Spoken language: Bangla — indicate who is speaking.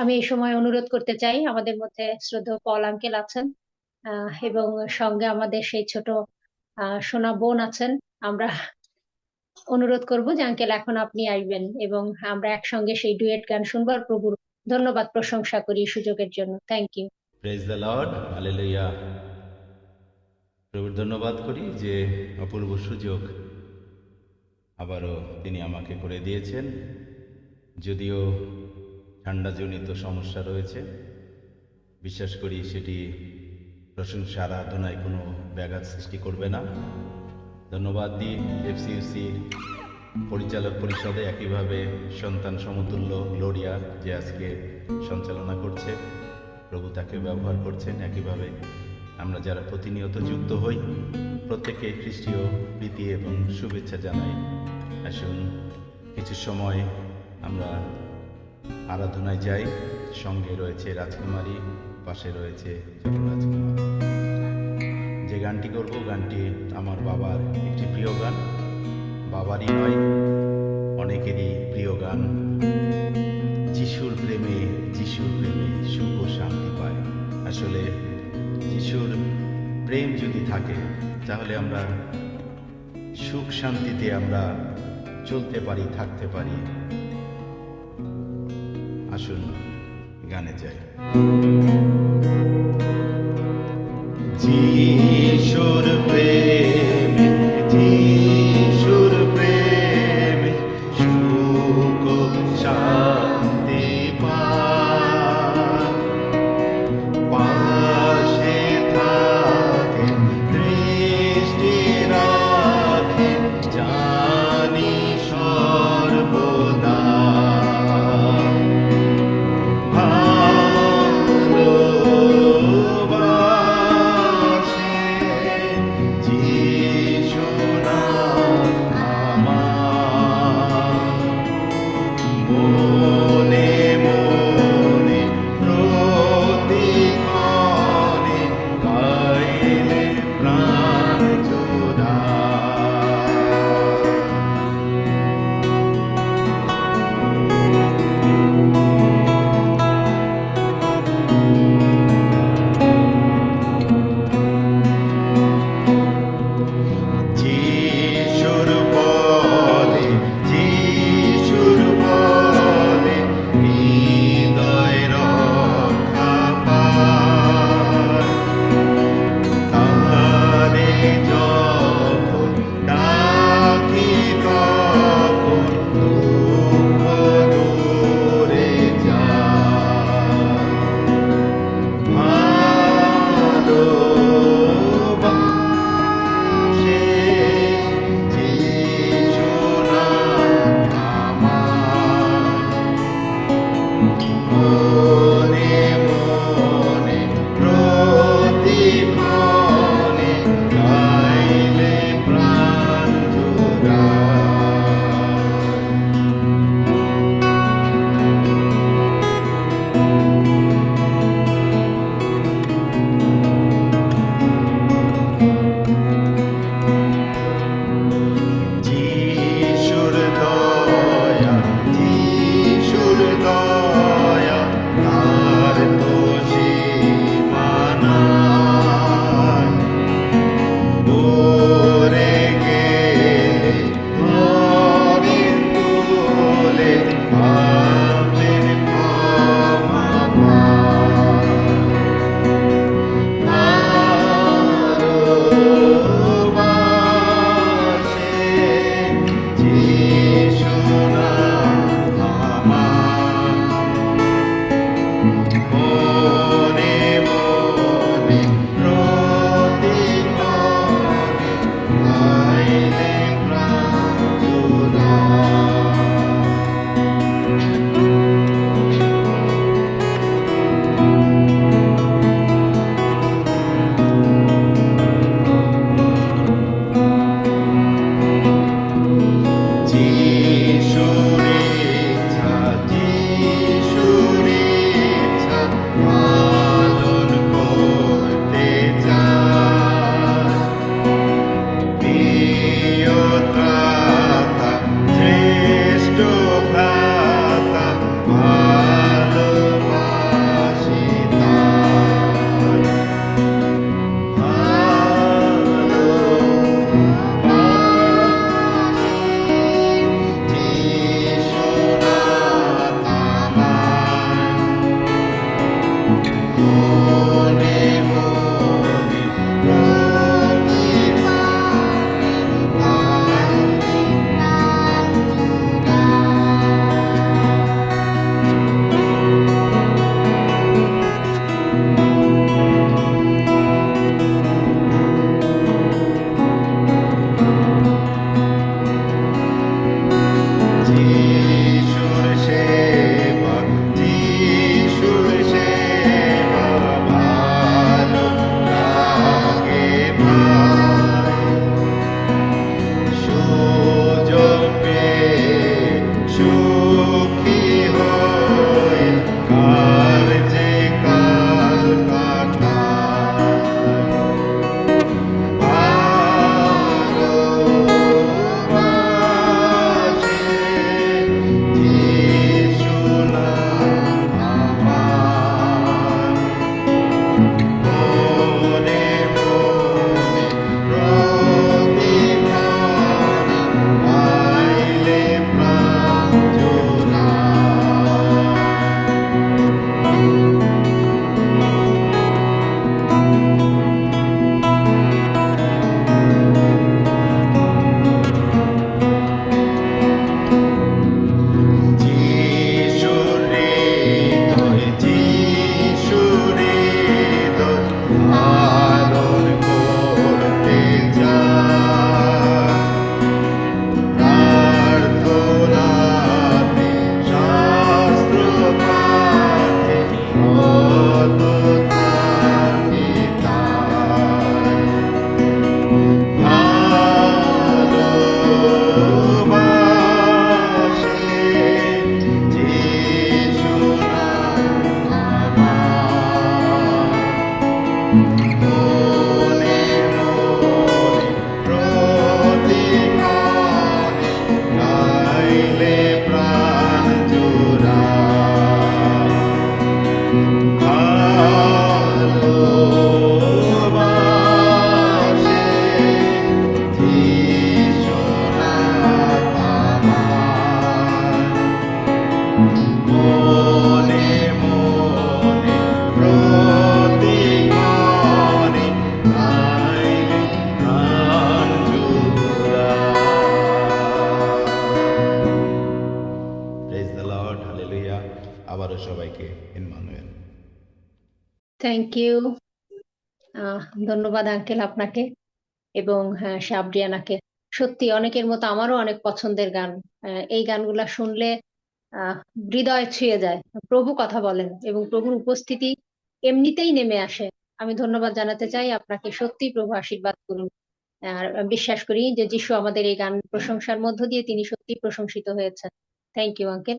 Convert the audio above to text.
Speaker 1: আমি এই সময় অনুরোধ করতে চাই, আমাদের মধ্যে শ্রদ্ধেয় পল আঙ্কেল আছেন এবং সঙ্গে আমাদের সেই ছোট সোনা বোন আছেন। আমরা অনুরোধ করব যে আঙ্কেল এখন আপনি আসবেন এবং আমরা একসঙ্গে সেই ডুয়েট গান শুনবার প্রভুর ধন্যবাদ প্রশংসা করি এই সুযোগের জন্য। Thank you.
Speaker 2: Praise the lord, hallelujah. প্রভুর ধন্যবাদ করি যে অপূর্ব সুযোগ আবারও তিনি আমাকে করে দিয়েছেন। যদিও ঠান্ডাজনিত সমস্যা রয়েছে, বিশ্বাস করি সেটি প্রশংসা আরাধনায় কোনো ব্যাঘাত সৃষ্টি করবে না। ধন্যবাদ দিই এফসিইউসি পরিচালক পরিষদে, একইভাবে সন্তান সমতুল্য গ্লোরিয়া যে আজকে সঞ্চালনা করছে, প্রভু তাকে ব্যবহার করছেন। একইভাবে আমরা যারা প্রতিনিয়ত যুক্ত হই প্রত্যেকে খ্রিস্টীয় প্রীতি এবং শুভেচ্ছা জানাই। আসুন কিছু সময় আমরা আরাধনায় যাই। সঙ্গে রয়েছে রাজকুমারী, পাশে রয়েছে ছোট রাজকুমার। যে গানটি করব, গানটি আমার বাবার একটি প্রিয় গান। বাবারই নয়, অনেকেরই প্রিয় গান। যিশুর প্রেমে সুখ ও শান্তি পায়। আসলে যিশুর প্রেম যদি থাকে তাহলে আমরা সুখ শান্তিতে আমরা চলতে পারি, থাকতে পারি। আসুন গানে যাই। যিশুর প্রেমে সুখ ও শান্তি পায়। পাশে থাকেন, দৃষ্টি রাখেন, জানি সর্বদা। ভালোবাসেন মনে মনে যিশুর সেবা, যিশুর সেবা ভালো লাগে ভাই। সুযোগ পেয়ে সুখী হয়ে কার্যে কাল কাটায়। ভালোবাসে যিশু নাম আমার। মনে মনে প্রতিক্ষণে পাইলে প্রাণ জোড়ায়। যিশুর হৃদয়, যিশুর হৃদয় আদর করতে চায়। প্রার্থনাতে শাস্ত্র পাঠে রত থাকি তাই। ভালোবাসে যিশু নাম আমার। মনে মনে প্রতিক্ষণে গাইলে প্রাণ জোড়ায়। ভালোবাসে যিশু নাম আমার। মনে মনে প্রতিক্ষণে গাইলে প্রাণ জোড়ায়। Praise the lord, hallelujah. আবারও সবাইকে ইম্মানুয়েল।
Speaker 1: Thank you. ধন্যবাদ আঙ্কেল আপনাকে এবং হ্যাঁ সাবরিয়ানাকে। সত্যি অনেকের মতো আমারও অনেক পছন্দের গান। এই গানগুলা শুনলে আহ হৃদয় ছুঁয়ে যায়। প্রভু কথা বলেন এবং প্রভুর উপস্থিতি এমনিতেই নেমে আসে। আমি ধন্যবাদ জানাতে চাই আপনাকে। সত্যি প্রভু আশীর্বাদ করুন। আর বিশ্বাস করি যে যিশু আমাদের এই গান প্রশংসার মধ্য দিয়ে তিনি সত্যি প্রশংসিত হয়েছেন। Thank you uncle.